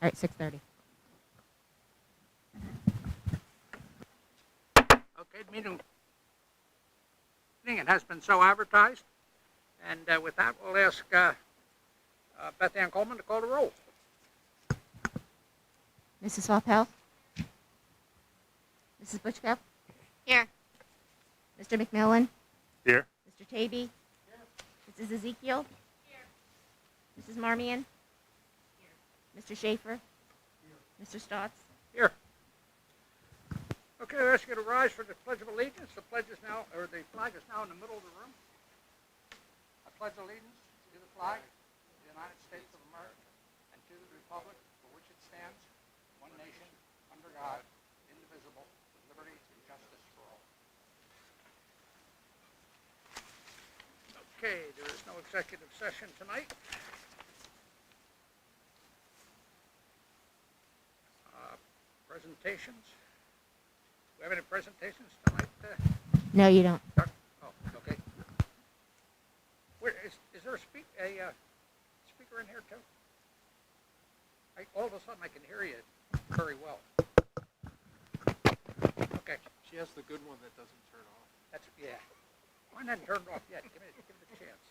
All right, 6:30. Okay, meeting it has been so advertised. And with that, we'll ask Beth Ann Coleman to call the roll. Mrs. Swalpel? Mrs. Butchko? Here. Mr. McMillan? Here. Mr. Tavy? Mrs. Ezekiel? Mrs. Marmion? Mr. Schaefer? Mr. Stotts? Here. Okay, let's get a rise for the Pledge of Allegiance. The flag is now in the middle of the room. I pledge allegiance to the flag of the United States of America and to the republic for which it stands, one nation, under God, indivisible, with liberty and justice for all. Okay, there is no executive session tonight. Presentations. Do we have any presentations tonight? No, you don't. Chuck? Oh, okay. Where is there a speaker in here too? All of a sudden I can hear you very well. Okay. She has the good one that doesn't turn off. Yeah. Mine hasn't turned off yet. Give it a chance.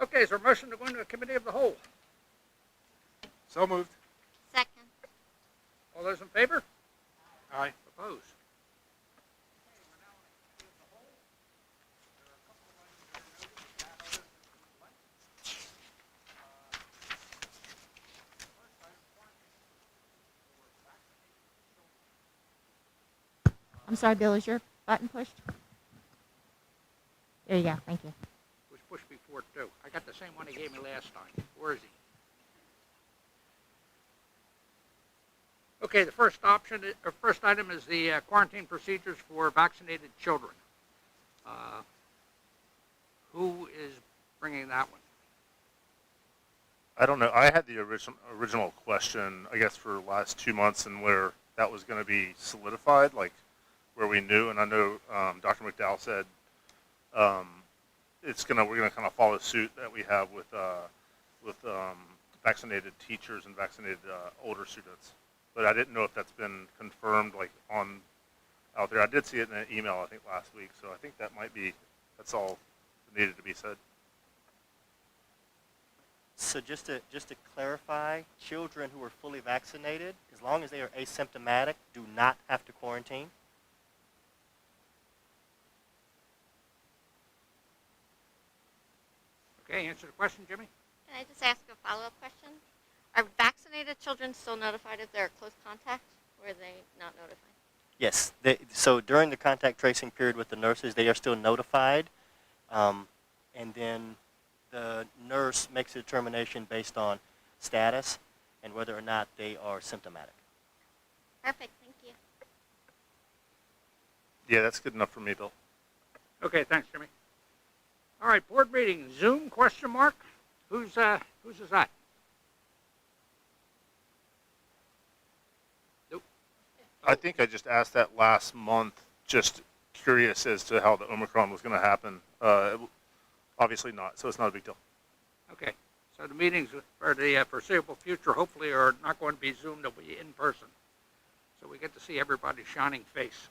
Okay, is there a motion to go into a committee of the whole? So moved. Second. All those in favor? Aye. Opposed? I'm sorry, Bill, is your button pushed? There you go. Thank you. It was pushed before too. I got the same one he gave me last time. Where is he? Okay, the first item is the quarantine procedures for vaccinated children. Who is bringing that one? I don't know. I had the original question, I guess, for the last 2 months and where that was going to be solidified, like where we knew. And I know Dr. McDowell said we're going to kind of follow suit that we have with vaccinated teachers and vaccinated older students. But I didn't know if that's been confirmed, like out there. I did see it in an email, I think, last week. So I think that's all that needed to be said. So just to clarify, children who are fully vaccinated, as long as they are asymptomatic, do not have to quarantine. Okay, answer the question, Jimmy. Can I just ask a follow-up question? Are vaccinated children still notified if they're a close contact, or are they not notified? Yes. So during the contact tracing period with the nurses, they are still notified, and then the nurse makes a determination based on status and whether or not they are symptomatic. Perfect. Thank you. Yeah, that's good enough for me, Bill. Okay, thanks, Jimmy. All right, board meeting, Zoom, question mark? Whose is that? Nope. I think I just asked that last month, just curious as to how the Omicron was going to happen. Obviously not, so it's not a big deal. Okay, so the meetings for the foreseeable future hopefully are not going to be Zoom, they'll be in person. So we get to see everybody's shining face.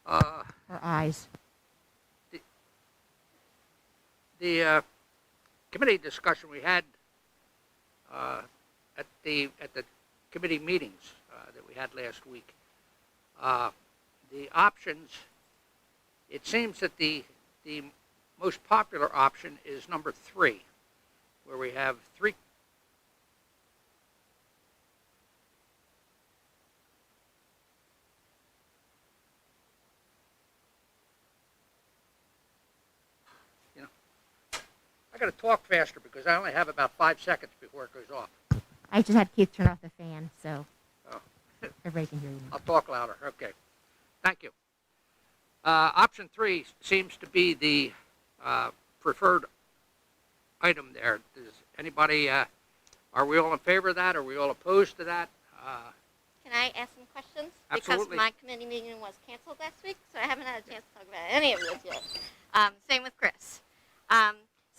Her eyes. The committee discussion we had at the committee meetings that we had last week, the options, it seems that the most popular option is number 3, where we have 3. I got to talk faster because I only have about 5 seconds before it goes off. I just had Keith turn off the fan, so everybody can hear you. I'll talk louder. Okay. Thank you. Option 3 seems to be the preferred item there. Does anybody, are we all in favor of that? Are we all opposed to that? Can I ask some questions? Absolutely. Because my committee meeting was canceled last week, so I haven't had a chance to talk about any of this yet. Same with Chris.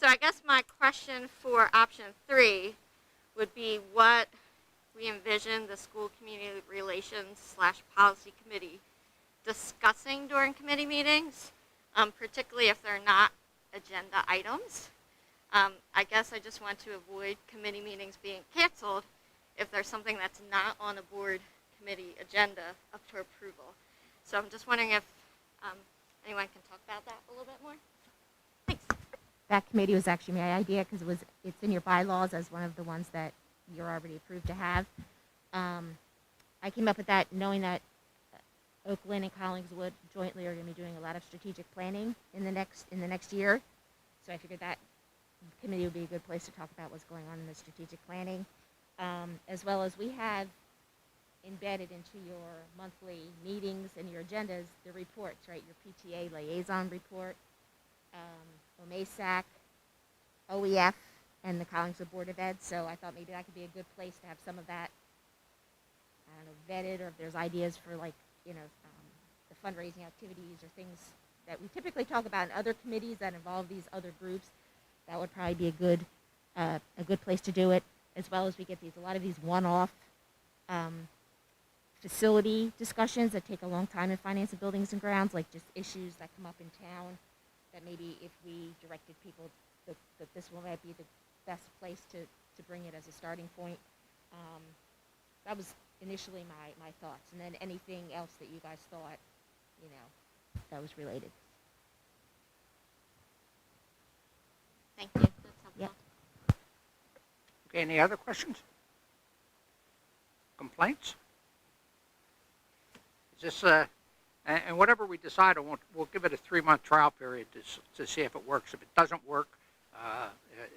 So I guess my question for option 3 would be what we envision the school community relations / policy committee discussing during committee meetings, particularly if they're not agenda items. I guess I just want to avoid committee meetings being canceled if there's something that's not on a board committee agenda up for approval. So I'm just wondering if anyone can talk about that a little bit more. Thanks. That committee was actually my idea because it's in your bylaws as one of the ones that you're already approved to have. I came up with that knowing that Oaklyn and Collingswood jointly are going to be doing a lot of strategic planning in the next year. So I figured that committee would be a good place to talk about what's going on in the strategic planning, as well as we have embedded into your monthly meetings and your agendas the reports, right? Your PTA liaison report, OMASAC, OEF, and the Collingswood Board of Ed. So I thought maybe that could be a good place to have some of that, I don't know, vetted, or if there's ideas for like, the fundraising activities or things that we typically talk about in other committees that involve these other groups. That would probably be a good place to do it, as well as we get a lot of these one-off facility discussions that take a long time in finance and buildings and grounds, like just issues that come up in town that maybe if we directed people that this might be the best place to bring it as a starting point. That was initially my thoughts, and then anything else that you guys thought, that was related. Thank you. That's helpful. Yep. Okay, any other questions? Complaints? Is this, and whatever we decide on, we'll give it a 3-month trial period to see if it works. If it doesn't work,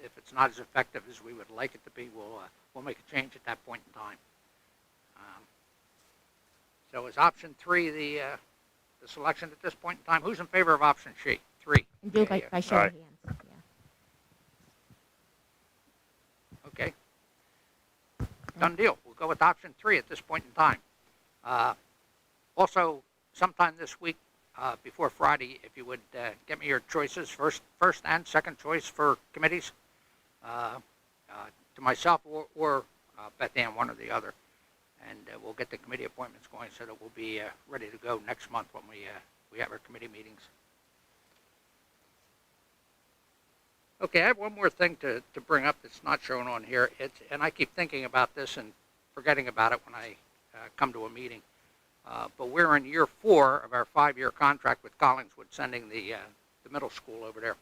if it's not as effective as we would like it to be, we'll make a change at that point in time. So is option 3 the selection at this point in time? Who's in favor of option 3? And do it by show of Aye. hands. Yeah. Okay. Done deal. We'll go with option 3 at this point in time. Also, sometime this week, before Friday, if you would get me your choices, first and second choice for committees, to myself or Beth Ann, one or the other. And we'll get the committee appointments going so that we'll be ready to go next month when we have our committee meetings. Okay, I have one more thing to bring up that's not shown on here. And I keep thinking about this and forgetting about it when I come to a meeting. But we're in year 4 of our 5-year contract with Collingswood, sending the middle school over there.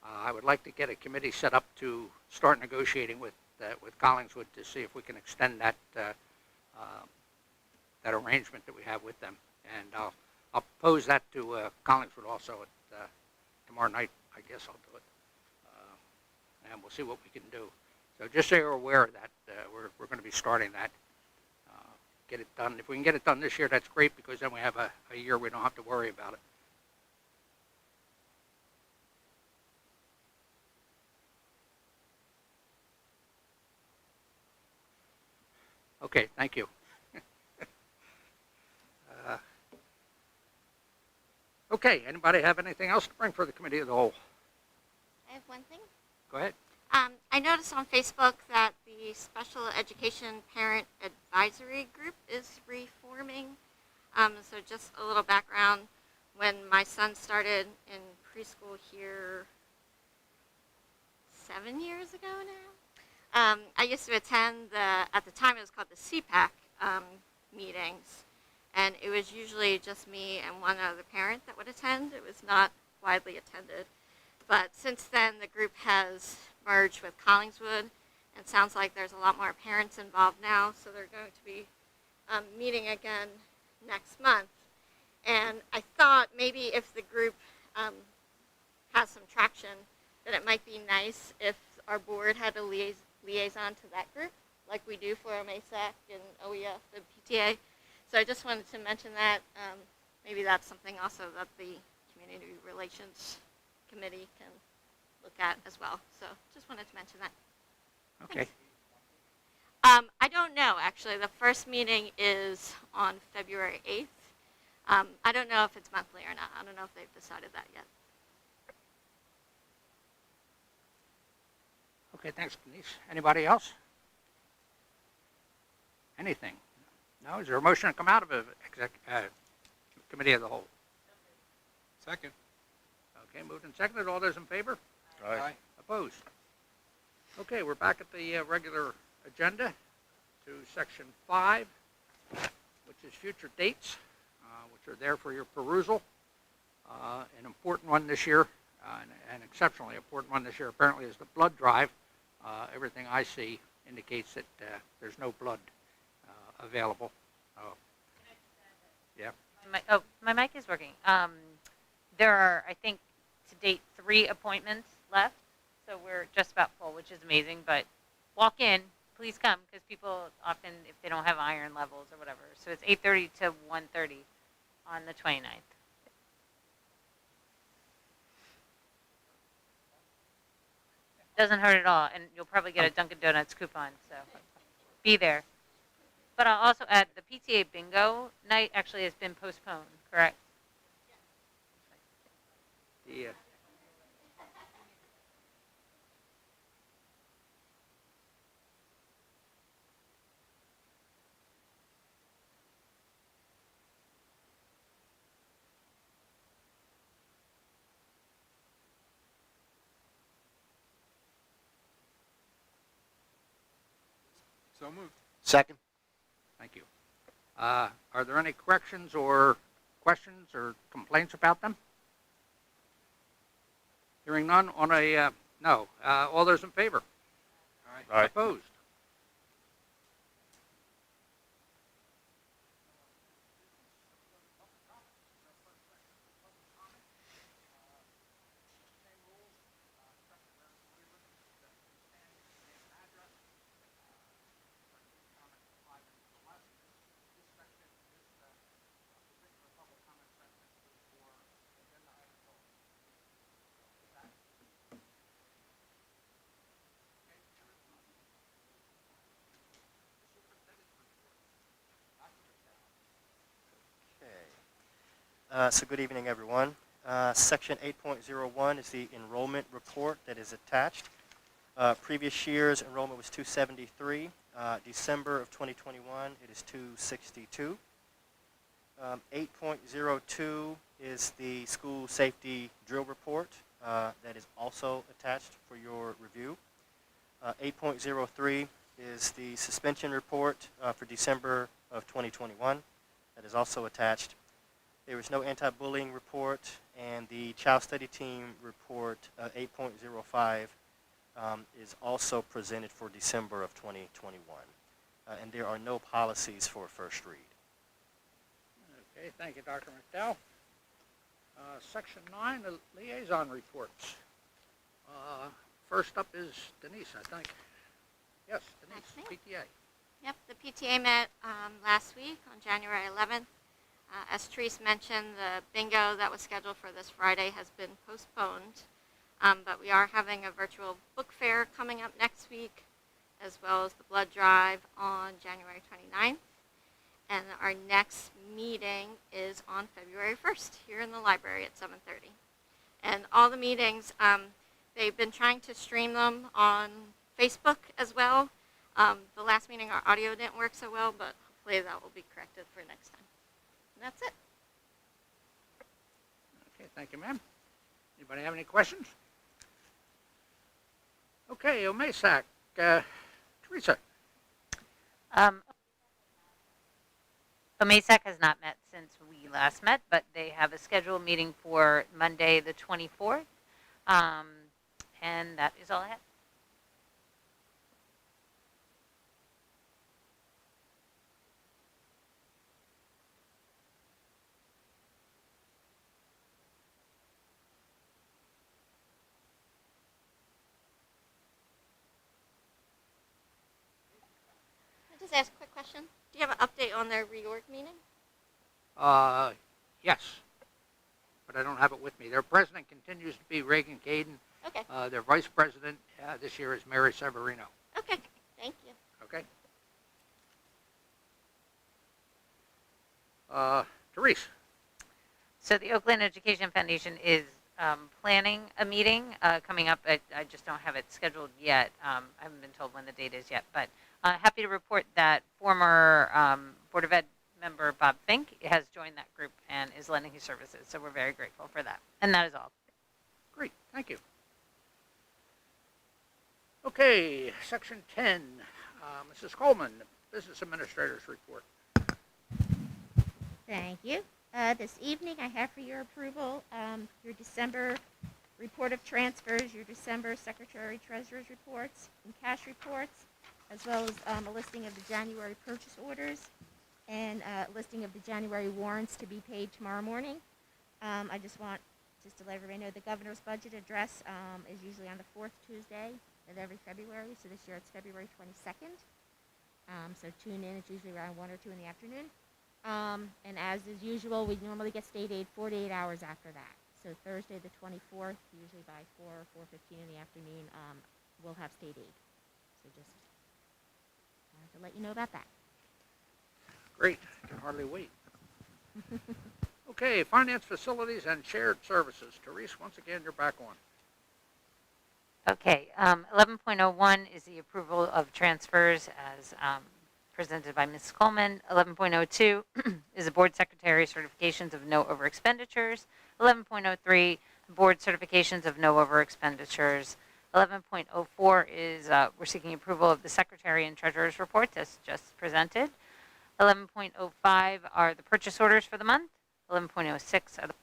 I would like to get a committee set up to start negotiating with Collingswood to see if we can extend that that arrangement that we have with them. And I'll propose that to Collingswood also tomorrow night. I guess I'll do it. And we'll see what we can do. So just so you're aware of that, we're going to be starting that. Get it done. If we can get it done this year, that's great, because then we have a year we don't have to worry about it. Okay, thank you. Okay, anybody have anything else to bring for the committee of the whole? I have one thing. Go ahead. I noticed on Facebook that the Special Education Parent Advisory Group is reforming. So just a little background. When my son started in preschool here 7 years ago now, I used to attend at the time it was called the CPAC meetings. And it was usually just me and one other parent that would attend. It was not widely attended. But since then, the group has merged with Collingswood, and sounds like there's a lot more parents involved now, so they're going to be meeting again next month. And I thought maybe if the group has some traction, that it might be nice if our board had a liaison to that group, like we do for OMASAC and OEF and PTA. So I just wanted to mention that. Maybe that's something also that the Community Relations Committee can look at as well. So just wanted to mention that. Okay. Thanks. I don't know, actually. The first meeting is on February 8th. I don't know if it's monthly or not. I don't know if they've decided that yet. Okay, thanks, Denise. Anybody else? Anything? No? Is there a motion to come out of a committee of the whole? Second. Okay, moved and seconded. All those in favor? Aye. Opposed? Okay, we're back at the regular agenda to section 5, which is future dates, which are there for your perusal. An important one this year, an exceptionally important one this year apparently is the blood drive. Everything I see indicates that there's no blood available. Yeah. My mic is working. There are, I think, to date, 3 appointments left, so we're just about full, which is amazing. But walk in, please come, because people often, if they don't have iron levels or whatever, so it's 8:30 to 1:30 on the 29th. Doesn't hurt at all, and you'll probably get a Dunkin' Donuts coupon, so be there. But I'll also add the PTA bingo night actually has been postponed, correct? The So moved. Second. Thank you. Are there any corrections or questions or complaints about them? Hearing none on a no. All those in favor? Aye. Opposed? So good evening, everyone. Section 8.01 is the enrollment report that is attached. Previous year's enrollment was 273. December of 2021, it is 262. 8.02 is the school safety drill report that is also attached for your review. 8.03 is the suspension report for December of 2021 that is also attached. There was no anti-bullying report, and the child study team report 8.05 is also presented for December of 2021. And there are no policies for first read. Okay, thank you, Dr. McDowell. Section 9, the liaison reports. First up is Denise, I think. Yes, Denise, Okay. PTA. Yep, the PTA met last week on January 11th. As Therese mentioned, the bingo that was scheduled for this Friday has been postponed, but we are having a virtual book fair coming up next week, as well as the blood drive on January 29th. And our next meeting is on February 1st here in the library at 7:30. And all the meetings, they've been trying to stream them on Facebook as well. The last meeting, our audio didn't work so well, but hopefully that will be corrected for next time. And that's it. Okay, thank you, ma'am. Anybody have any questions? Okay, OMASAC, Teresa. OMASAC has not met since we last met, but they have a scheduled meeting for Monday the 24th, and that is all I have. Can I just ask a quick question? Do you have an update on their reorg meeting? Yes, but I don't have it with me. Their president continues to be Reagan Caden. Okay. Their vice president this year is Mary Severino. Okay. Thank you. Okay. Therese. So the Oakland Education Foundation is planning a meeting coming up. I just don't have it scheduled yet. I haven't been told when the date is yet, but happy to report that former Board of Ed member Bob Fink has joined that group and is lending his services. So we're very grateful for that. And that is all. Great, thank you. Okay, section 10, Mrs. Coleman, Business Administrator's Report. Thank you. This evening, I have for your approval your December report of transfers, your December Secretary Treasurer's reports and cash reports, as well as a listing of the January purchase orders and a listing of the January warrants to be paid tomorrow morning. I just to let everybody know the governor's budget address is usually on the fourth Tuesday of every February. So this year it's February 22nd. So tune in. It's usually around 1 or 2 in the afternoon. And as is usual, we normally get state aid 48 hours after that. So Thursday the 24th, usually by 4 or 4:15 in the afternoon, we'll have state aid. So just wanted to let you know about that. Great, I can hardly wait. Okay, Finance, Facilities, and Shared Services. Therese, once again, you're back on. Okay, 11.01 is the approval of transfers as presented by Ms. Coleman. 11.02 is the board secretary certifications of no over expenditures. 11.03, board certifications of no over expenditures. 11.04 is we're seeking approval of the secretary and treasurer's reports as just presented. 11.05 are the purchase orders for the month. 11.06 are the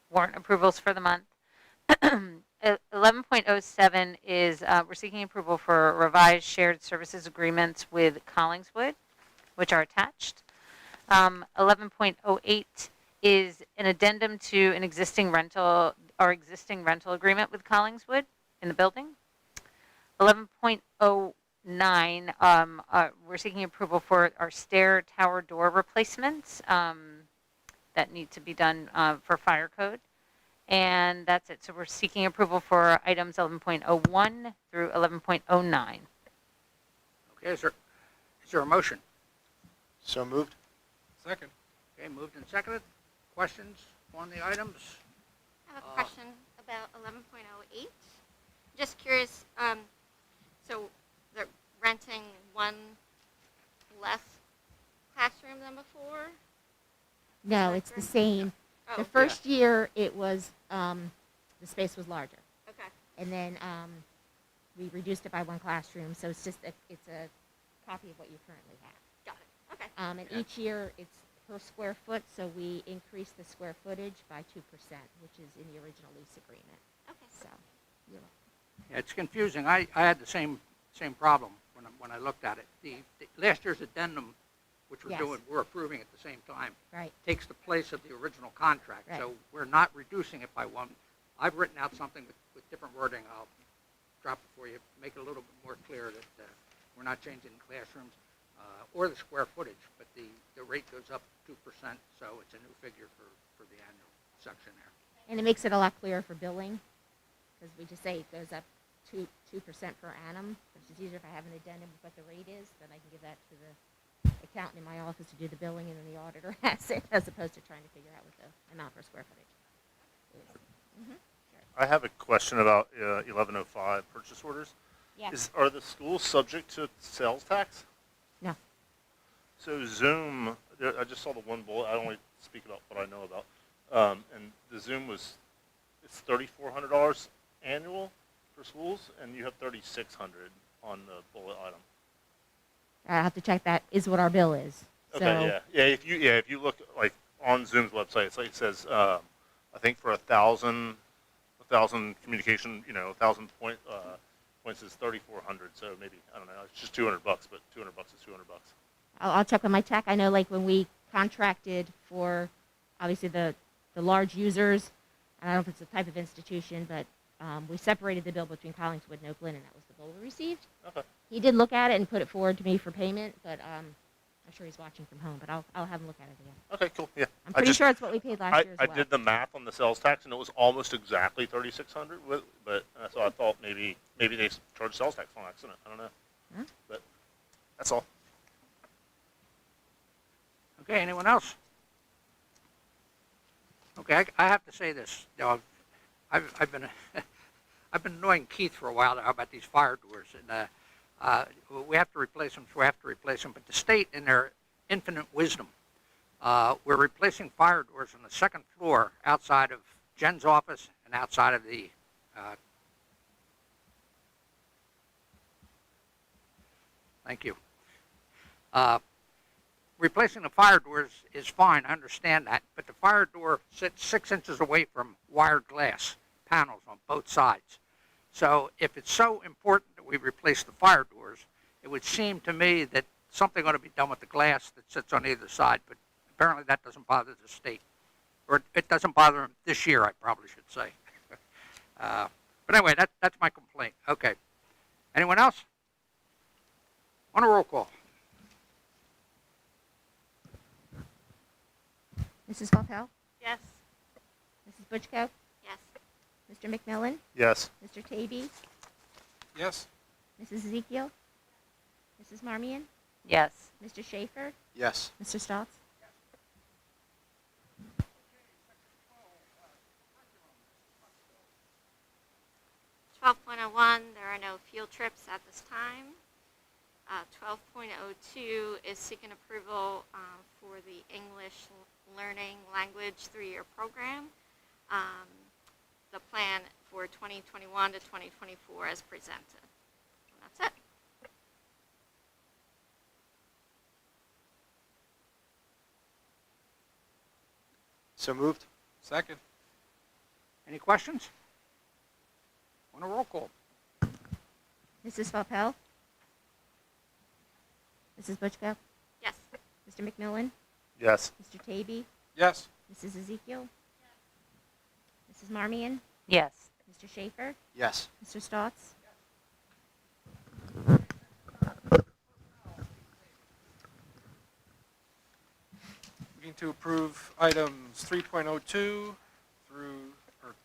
warrant approvals for the month. 11.07 is we're seeking approval for revised shared services agreements with Collingswood, which are attached. 11.08 is an addendum to an existing rental agreement with Collingswood in the building. 11.09 we're seeking approval for our stair tower door replacements that need to be done for fire code. And that's it. So we're seeking approval for items 11.01 through 11.09. Okay, is there a motion? So moved. Second. Okay, moved and seconded. Questions on the items? I have a question about 11.08. Just curious, so they're renting one less classroom than before? No, it's the same. Oh, The first year it was the space was larger, okay. and then we reduced it by one classroom. So it's just it's a copy of what you currently have. Got it. Okay. And each year it's per square foot, so we increase the square footage by 2%, which is in the original lease agreement. Okay. So, you're welcome. Yeah, it's confusing. I had the same problem when I looked at it. The last year's addendum, which we're Yes. doing, we're approving at the same time, Right. takes the place of the original contract. Right. So we're not reducing it by one. I've written out something with different wording. I'll drop it for you, make it a little bit more clear that we're not changing the classrooms or the square footage, but the rate goes up 2%, so it's a new figure for the annual section there. And it makes it a lot clearer for billing, because we just say it goes up 2% per annum. It's easier if I have an addendum of what the rate is, then I can give that to the accountant in my office to do the billing, and then the auditor has it, as opposed to trying to figure out what the amount per square footage is. I have a question about 1105 purchase orders. Yes. Are the schools subject to sales tax? No. So Zoom, I just saw the one bullet. I only speak about what I know about. And the Zoom it's $3,400 annual for schools, and you have $3,600 on the bullet item. I have to check that is what our bill is. Okay, So, yeah. If you look like on Zoom's website, it says I think for 1,000 communication, 1,000 points is 3,400. So maybe I don't know. It's just $200, but $200 is $200. I'll check with my tech. I know, like, when we contracted for, obviously, the large users, I don't know if it's the type of institution, but we separated the bill between Collingswood and Oaklyn, and that was the bill we received. Okay. He did look at it and put it forward to me for payment, but I'm sure he's watching from home, but I'll have him look at it again. Okay, cool. Yeah. I'm pretty sure it's what we paid last year as I well. did the math on the sales tax, and it was almost exactly 3,600. But so I thought maybe they charged sales tax on accident. I don't know. Huh? But that's all. Okay, anyone else? Okay. Okay, I have to say this. You know, I've been I've been annoying Keith for a while now about these fire doors, and we have to replace them. So we have to replace them. But the state, in their infinite wisdom, we're replacing fire doors on the second floor outside of Jen's office and outside of the. Thank you. Replacing the fire doors is fine. I understand that, but the fire door sits 6 inches away from wired glass panels on both sides. So if it's so important that we replace the fire doors, it would seem to me that something ought to be done with the glass that sits on either side, but apparently that doesn't bother the state. Or it doesn't bother them this year, I probably should say. But anyway, that's my complaint. Okay. Anyone else? On a roll call. Mrs. Falpel, Yes. Mrs. Butchko, Yes. Mr. McMillan, Yes. Mr. Tavy, Yes. Mrs. Ezekiel, Mrs. Marmion, Yes. Mr. Schaefer, Yes. Mr. Stotts. 12.01, there are no field trips at this time. 12.02 is seeking approval for the English Learning Language 3-year program. The plan for 2021 to 2024 as presented. And that's it. So moved. Second. Any questions? On a roll call. Mrs. Falpel, Mrs. Butchko, Yes. Mr. McMillan, Yes. Mr. Tavy, Yes. Mrs. Ezekiel, Mrs. Marmion, Yes. Mr. Schaefer, Yes. Mr. Stotts. Looking to approve items 3.02 through, or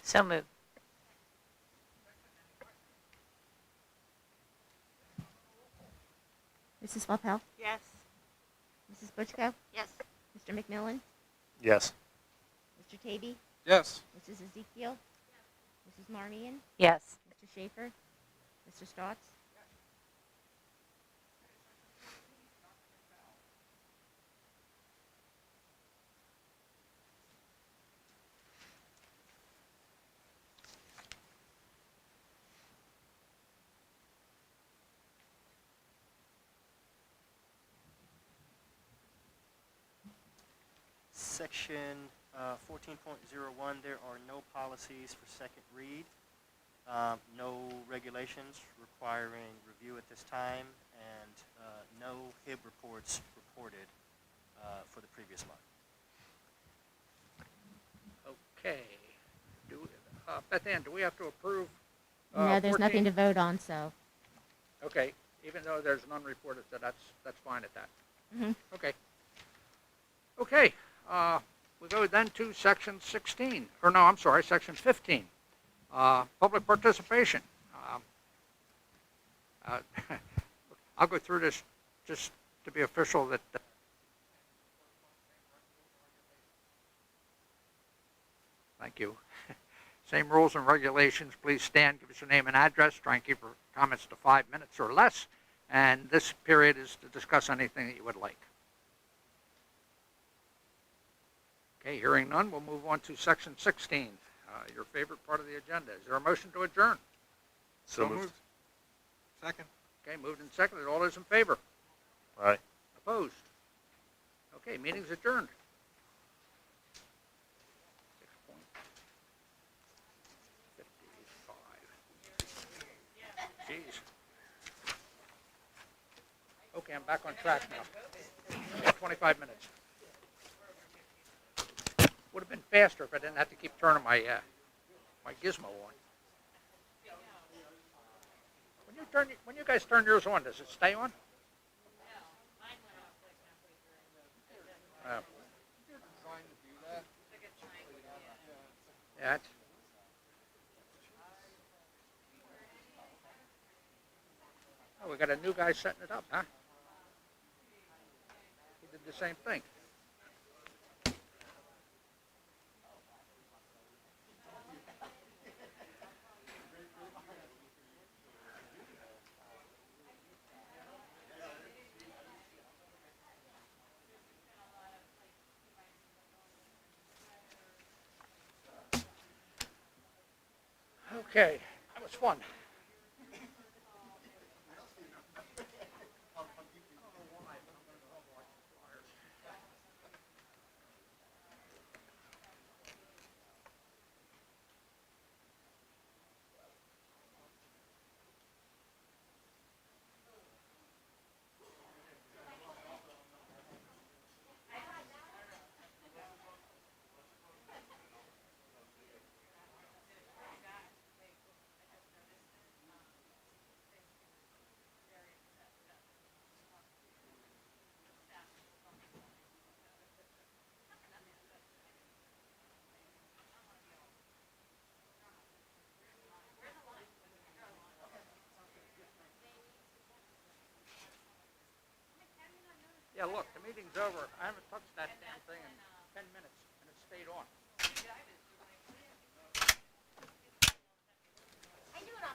So moved. Mrs. Falpel, Yes. Mrs. Butchko, Yes. Mr. McMillan, Yes. Mr. Tavy, yes. Mrs. Ezekiel, Mrs. Marmion, Yes. Mr. Schaefer, Mr. Stotts. Section 14.01, there are no policies for second read, no regulations requiring review at this time, and no HIB reports reported for the previous month. Okay. Beth Ann, do we have to approve? No, there's 14? nothing to vote on, so. Okay, even though there's none reported, so that's fine at that. Mhm. Okay. Okay, we go then to section 16, or no, I'm sorry, section 15. Public participation. I'll go through this just to be official that. Thank you. Same rules and regulations. Please stand, give us your name and address. Try and keep your comments to 5 minutes or less. And this period is to discuss anything that you would like. Okay, hearing none, we'll move on to section 16, your favorite part of the agenda. Is there a motion to adjourn? So moved. Second. Okay, moved and seconded. All those in favor? Aye. Opposed? Okay, meeting's adjourned. 6:55. Jeez. Okay, I'm back on track now. 25 minutes. Would have been faster if I didn't have to keep turning my my gizmo on. When you guys turn yours on, does it stay on? Oh. Yeah. Oh, we got a new guy setting it up, huh? He did the same thing. Okay, that was fun. Yeah, look, the meeting's over. I haven't touched that damn thing in 10 minutes, and it stayed on.